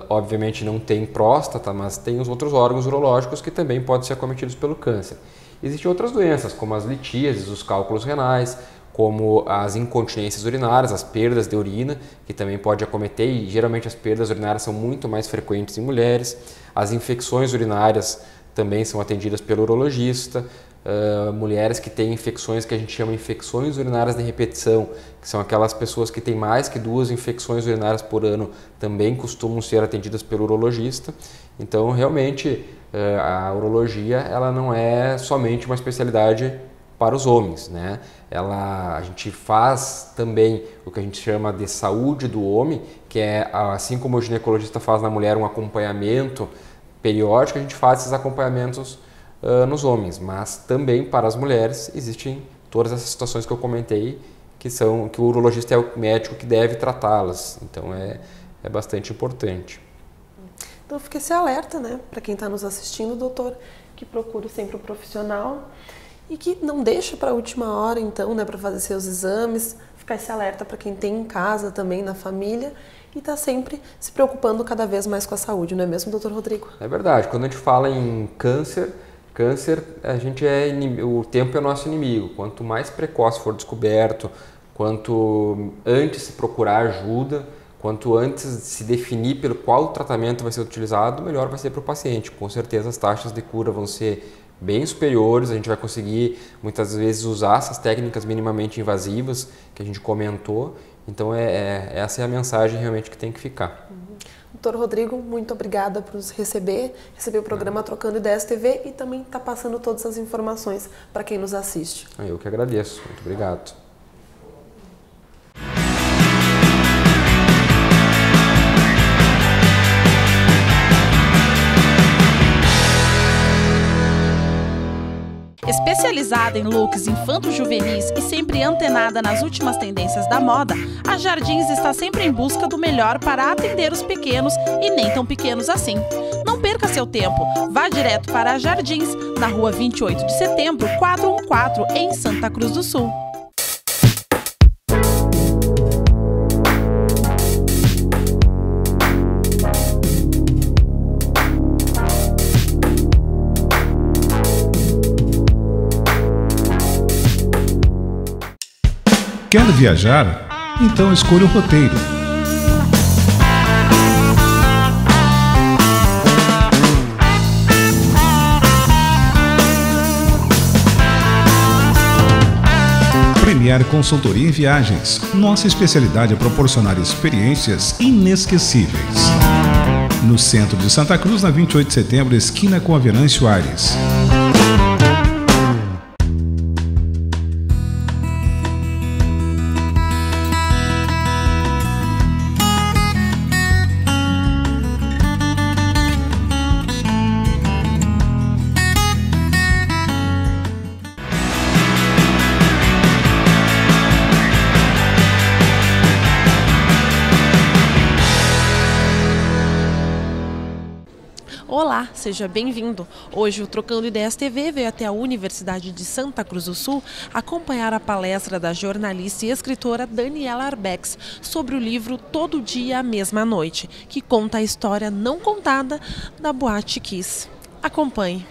B: obviamente não tem próstata, mas tem os outros órgãos urológicos que também podem ser acometidos pelo câncer. Existem outras doenças, como as litíases, os cálculos renais, como as incontinências urinárias, as perdas de urina, que também pode acometer, e geralmente as perdas urinárias são muito mais frequentes em mulheres. As infecções urinárias também são atendidas pelo urologista. Mulheres que têm infecções que a gente chama de infecções urinárias de repetição, que são aquelas pessoas que têm mais que 2 infecções urinárias por ano, também costumam ser atendidas pelo urologista. Então, realmente, a urologia ela não é somente uma especialidade para os homens, né? A gente faz também o que a gente chama de saúde do homem, que é, assim como o ginecologista faz na mulher um acompanhamento periódico, a gente faz esses acompanhamentos nos homens, mas também para as mulheres existem todas essas situações que eu comentei, que o urologista é o médico que deve tratá-las, então é bastante importante.
E: Então fica esse alerta, né, para quem está nos assistindo, doutor, que procure sempre um profissional e que não deixa para a última hora, então, né, para fazer seus exames. Ficar esse alerta para quem tem em casa também, na família, e está sempre se preocupando cada vez mais com a saúde, não é mesmo, doutor Rodrigo?
B: É verdade. Quando a gente fala em câncer, a gente o tempo é nosso inimigo. Quanto mais precoce for descoberto, quanto antes se procurar ajuda, quanto antes se definir pelo qual tratamento vai ser utilizado, melhor vai ser para o paciente. Com certeza as taxas de cura vão ser bem superiores, a gente vai conseguir muitas vezes usar essas técnicas minimamente invasivas que a gente comentou, então essa é a mensagem realmente que tem que ficar.
E: Doutor Rodrigo, muito obrigada por nos receber o programa Trocando Ideias TV e também está passando todas as informações para quem nos assiste.
B: Eu que agradeço, muito obrigado.
A: Especializada em looks infanto-juvenis e sempre antenada nas últimas tendências da moda, a Jardins está sempre em busca do melhor para atender os pequenos e nem tão pequenos assim. Não perca seu tempo, vá direto para a Jardins, na rua 28 de setembro, 414, em Santa Cruz do Sul.
D: Quer viajar? Então escolha o roteiro. Premier Consultoria em Viagens. Nossa especialidade é proporcionar experiências inesquecíveis. No centro de Santa Cruz, na 28 de setembro, esquina com a Venâncio Aires.
A: Olá, seja bem-vindo. Hoje o Trocando Ideias TV veio até a Universidade de Santa Cruz do Sul acompanhar a palestra da jornalista e escritora Daniela Arbex sobre o livro Todo Dia, a Mesma Noite, que conta a história não contada da Boate Kiss. Acompanhe.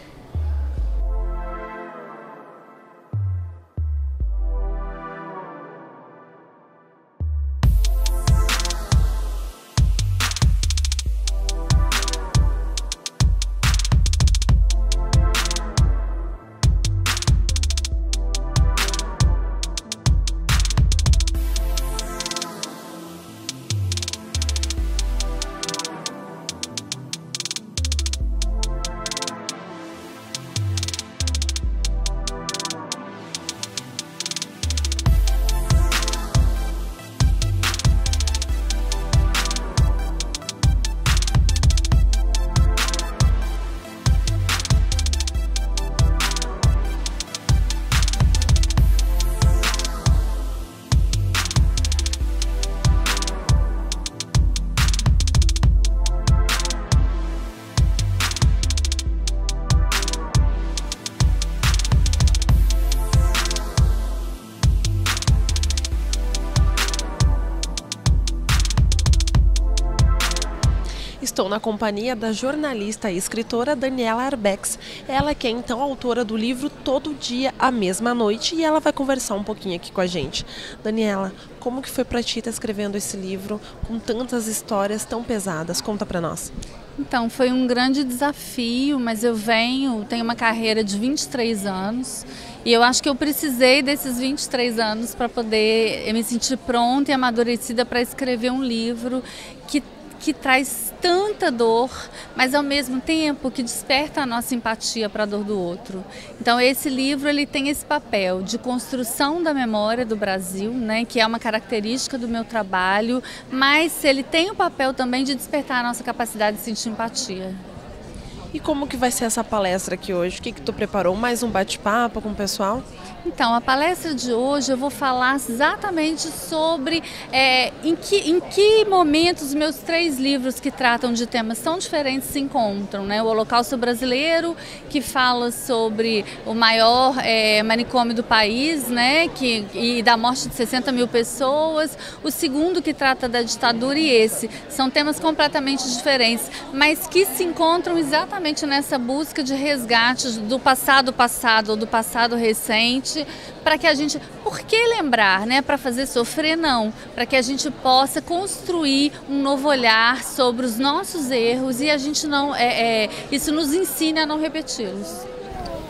A: Estou na companhia da jornalista e escritora Daniela Arbex. Ela que é então autora do livro Todo Dia, a Mesma Noite, e ela vai conversar um pouquinho aqui com a gente. Daniela, como que foi para ti estar escrevendo esse livro com tantas histórias tão pesadas? Conta para nós.
F: Então, foi um grande desafio, mas tenho uma carreira de 23 anos e eu acho que eu precisei desses 23 anos para poder me sentir pronta e amadurecida para escrever um livro que traz tanta dor, mas ao mesmo tempo que desperta a nossa empatia para a dor do outro. Então esse livro ele tem esse papel de construção da memória do Brasil, né, que é uma característica do meu trabalho, mas ele tem o papel também de despertar a nossa capacidade de sentir empatia.
A: E como que vai ser essa palestra aqui hoje? O que tu preparou? Mais um bate-papo com o pessoal?
F: Então, a palestra de hoje eu vou falar exatamente sobre em que momentos os meus 3 livros que tratam de temas tão diferentes se encontram, né? O Holocausto Brasileiro, que fala sobre o maior manicômio do país, né? E da morte de 60 mil pessoas. O segundo, que trata da ditadura, e esse. São temas completamente diferentes, mas que se encontram exatamente nessa busca de resgate do passado ou do passado recente, para que a gente, por que lembrar, né? Para fazer sofrer, não, para que a gente possa construir um novo olhar sobre os nossos erros e a gente não, isso nos ensine a não repeti-los.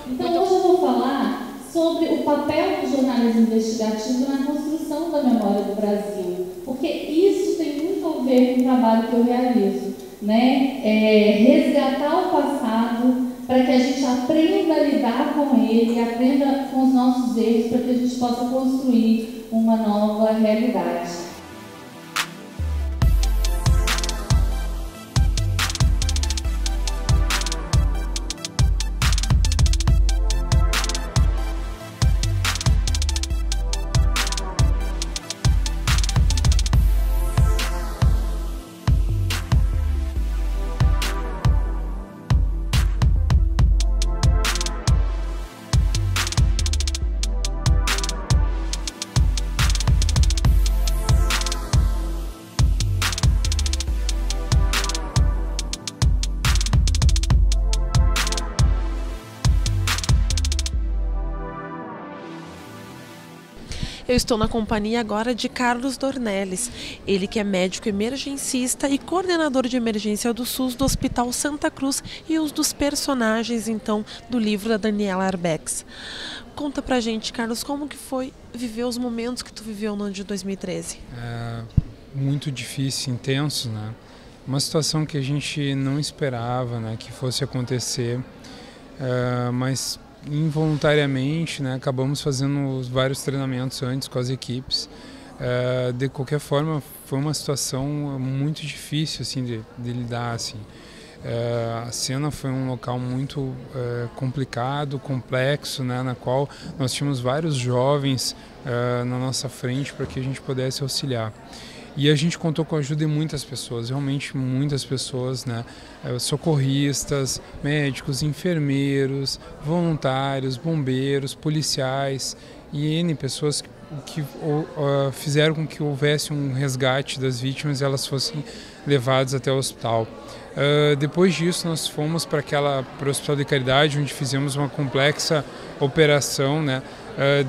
G: Então hoje eu vou falar sobre o papel do jornalismo investigativo na construção da memória do Brasil, porque isso tem muito a ver com o trabalho que eu realizo, né? Resgatar o passado para que a gente aprenda a lidar com ele, aprenda com os nossos erros, para que a gente possa construir uma nova realidade.
A: Eu estou na companhia agora de Carlos Dornelles, ele que é médico emergencista e coordenador de emergência do SUS do Hospital Santa Cruz e um dos personagens, então, do livro da Daniela Arbex. Conta pra gente, Carlos, como que foi viver os momentos que tu viveu no ano de 2013?
H: Muito difícil, intenso, né? Uma situação que a gente não esperava, né, que fosse acontecer, mas involuntariamente, né, acabamos fazendo vários treinamentos antes com as equipes. De qualquer forma, foi uma situação muito difícil assim, de lidar. Assim. A cena foi um local muito complicado, complexo, né, na qual nós tínhamos vários jovens na nossa frente para que a gente pudesse auxiliar. E a gente contou com a ajuda de muitas pessoas, realmente muitas pessoas, né? Socorristas, médicos, enfermeiros, voluntários, bombeiros, policiais e N pessoas que fizeram com que houvesse um resgate das vítimas e elas fossem levadas até o hospital. Depois disso, nós fomos para o Hospital de Caridade, onde fizemos uma complexa operação, né,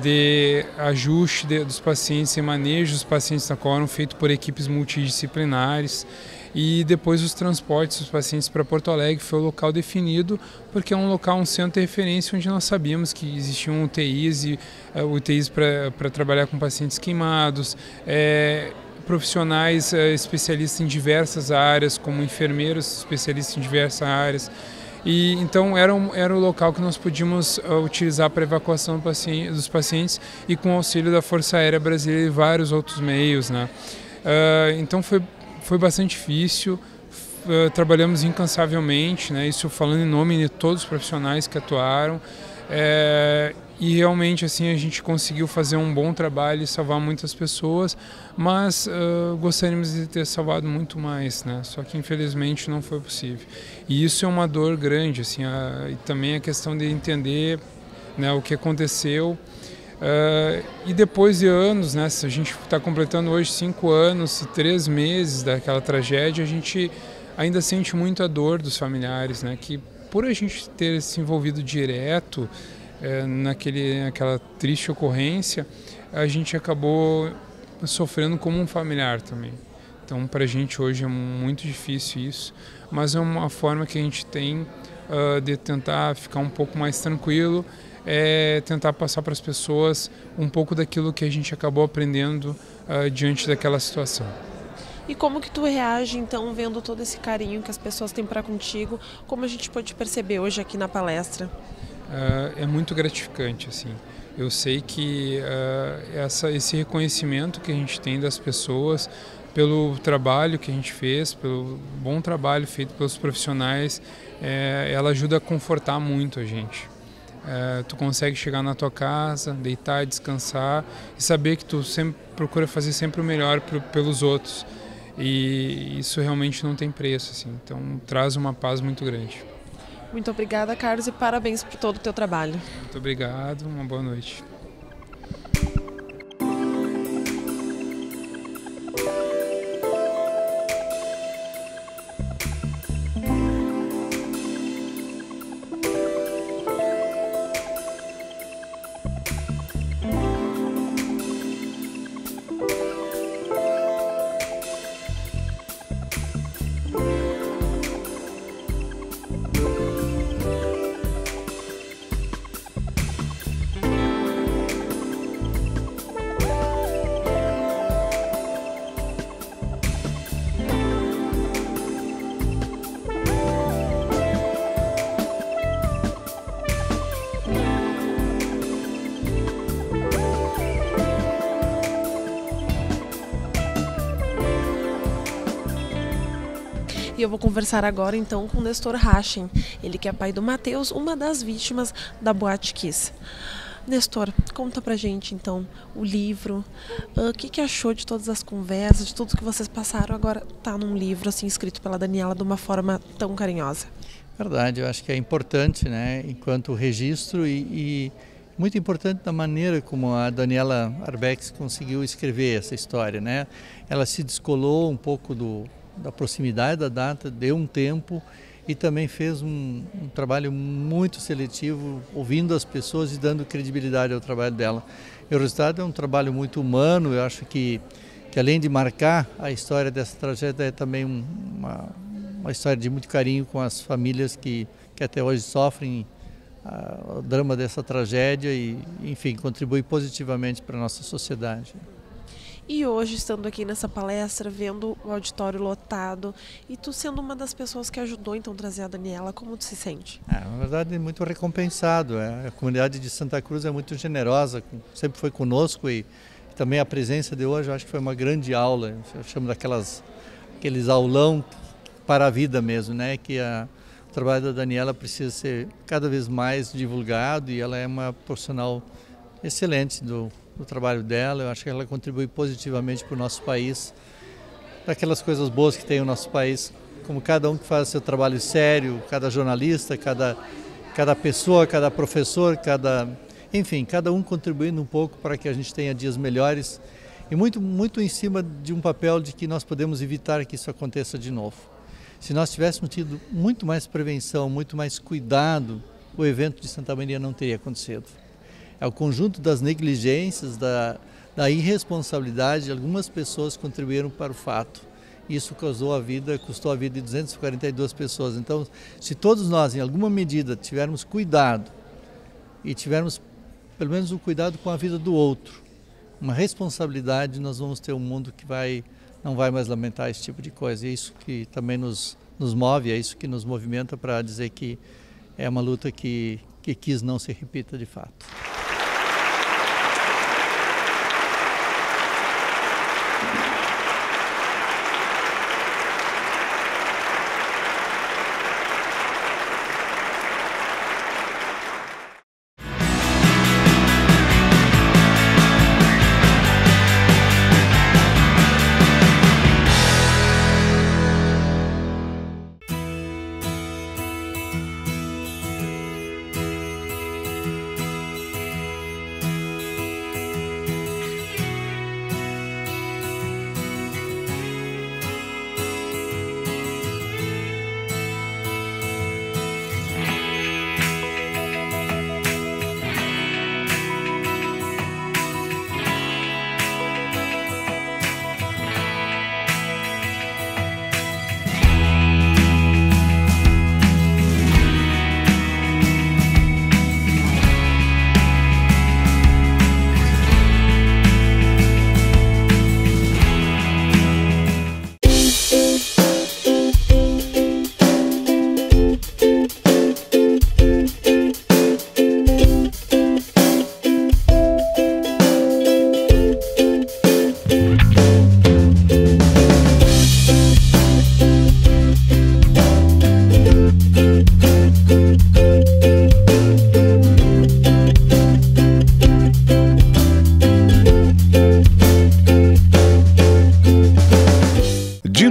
H: de ajuste dos pacientes e manejo dos pacientes na qual eram feitos por equipes multidisciplinares. E depois os transportes dos pacientes para Porto Alegre foi o local definido, porque é um local, um centro de referência onde nós sabíamos que existiam UTIs para trabalhar com pacientes queimados, profissionais especialistas em diversas áreas, como enfermeiros especialistas em diversas áreas. E então era o local que nós podíamos utilizar para evacuação dos pacientes e com o auxílio da Força Aérea Brasileira e vários outros meios, né? Então foi bastante difícil, trabalhamos incansavelmente, né? Isso falando em nome de todos os profissionais que atuaram, e realmente assim a gente conseguiu fazer um bom trabalho e salvar muitas pessoas, mas gostaríamos de ter salvado muito mais, né? Só que infelizmente não foi possível. E isso é uma dor grande, assim, e também a questão de entender, né, o que aconteceu. E depois de anos, né, se a gente está completando hoje 5 anos e 3 meses daquela tragédia, a gente ainda sente muito a dor dos familiares, né, que por a gente ter se envolvido direto naquela triste ocorrência, a gente acabou sofrendo como um familiar também. Então, para a gente hoje é muito difícil isso, mas é uma forma que a gente tem de tentar ficar um pouco mais tranquilo, tentar passar para as pessoas um pouco daquilo que a gente acabou aprendendo diante daquela situação.
E: E como que tu reage, então, vendo todo esse carinho que as pessoas têm para contigo, como a gente pode perceber hoje aqui na palestra?
H: É muito gratificante, assim. Eu sei que esse reconhecimento que a gente tem das pessoas pelo trabalho que a gente fez, pelo bom trabalho feito pelos profissionais, ela ajuda a confortar muito a gente. Tu consegue chegar na tua casa, deitar, descansar e saber que tu sempre procura fazer sempre o melhor pelos outros. E isso realmente não tem preço, assim. Então traz uma paz muito grande.
E: Muito obrigada, Carlos, e parabéns por todo o teu trabalho.
H: Muito obrigado, uma boa noite.
E: E eu vou conversar agora então com o Nestor Rachin, ele que é pai do Matheus, uma das vítimas da Boate Kiss. Nestor, conta pra gente então o livro, o que achou de todas as conversas, de tudo que vocês passaram, agora tá num livro assim escrito pela Daniela de uma forma tão carinhosa.
I: Verdade, eu acho que é importante, né, enquanto registro e muito importante da maneira como a Daniela Arbex conseguiu escrever essa história, né? Ela se descolou um pouco da proximidade da data, deu um tempo e também fez um trabalho muito seletivo, ouvindo as pessoas e dando credibilidade ao trabalho dela. E o resultado é um trabalho muito humano. Eu acho que além de marcar a história dessa tragédia, é também uma história de muito carinho com as famílias que até hoje sofrem o drama dessa tragédia e, enfim, contribui positivamente para a nossa sociedade.
E: E hoje, estando aqui nessa palestra, vendo o auditório lotado, e tu sendo uma das pessoas que ajudou então a trazer a Daniela, como tu se sente?
I: Na verdade, muito recompensado. A comunidade de Santa Cruz é muito generosa, sempre foi conosco e também a presença de hoje, eu acho que foi uma grande aula. Eu chamo aqueles aulão para a vida mesmo, né? Que o trabalho da Daniela precisa ser cada vez mais divulgado e ela é uma profissional excelente do trabalho dela. Eu acho que ela contribui positivamente para o nosso país daquelas coisas boas que tem o nosso país, como cada um que faz seu trabalho sério, cada jornalista, cada pessoa, cada professor, enfim, cada um contribuindo um pouco para que a gente tenha dias melhores e muito em cima de um papel de que nós podemos evitar que isso aconteça de novo. Se nós tivéssemos tido muito mais prevenção, muito mais cuidado, o evento de Santa Maria não teria acontecido. É o conjunto das negligências, da irresponsabilidade de algumas pessoas que contribuíram para o fato. Isso custou a vida de 242 pessoas. Então, se todos nós, em alguma medida, tivermos cuidado e tivermos pelo menos um cuidado com a vida do outro, uma responsabilidade, nós vamos ter um mundo que não vai mais lamentar esse tipo de coisa. E é isso que também nos move, é isso que nos movimenta para dizer que é uma luta que quis não se repita de fato.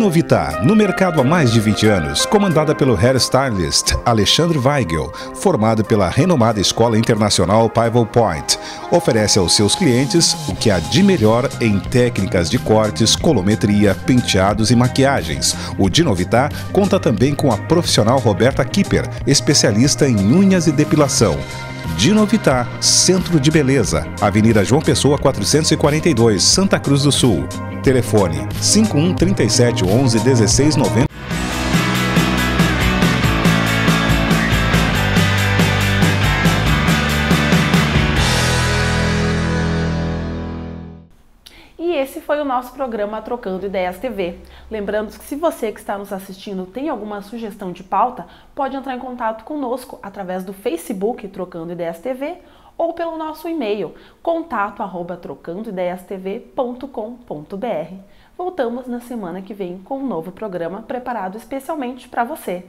D: Dinovita, no mercado há mais de 20 anos, comandada pelo hairstylist Alexandre Weigel, formado pela renomada Escola Internacional Pivot Point, oferece aos seus clientes o que há de melhor em técnicas de cortes, colometria, penteados e maquiagens. O Dinovita conta também com a profissional Roberta Kipper, especialista em unhas e depilação. Dinovita, Centro de Beleza, Avenida João Pessoa 442, Santa Cruz do Sul. Telefone 51 37 11 16 90.
A: E esse foi o nosso programa Trocando Ideias TV. Lembrando que se você que está nos assistindo tem alguma sugestão de pauta, pode entrar em contato conosco através do Facebook Trocando Ideias TV ou pelo nosso e-mail contato@trocandoideiastv.com.br. Voltamos na semana que vem com um novo programa preparado especialmente para você.